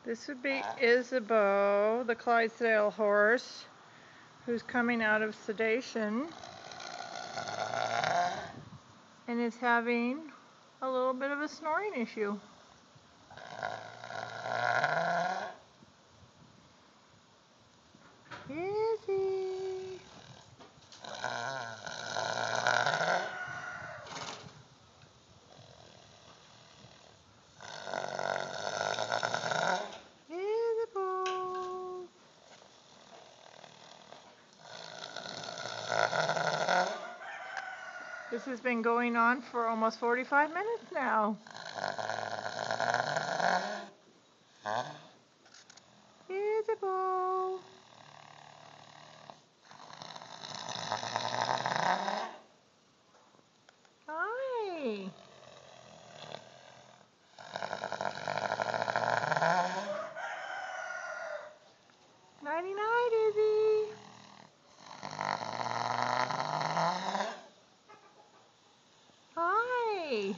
This would be Isabou, the Clydesdale horse, who's coming out of sedation and is having a little bit of a snoring issue. Izzy. Isabou. This has been going on for almost 45 minutes now. Isabou. Hi. Nighty night, Izzy. Hi.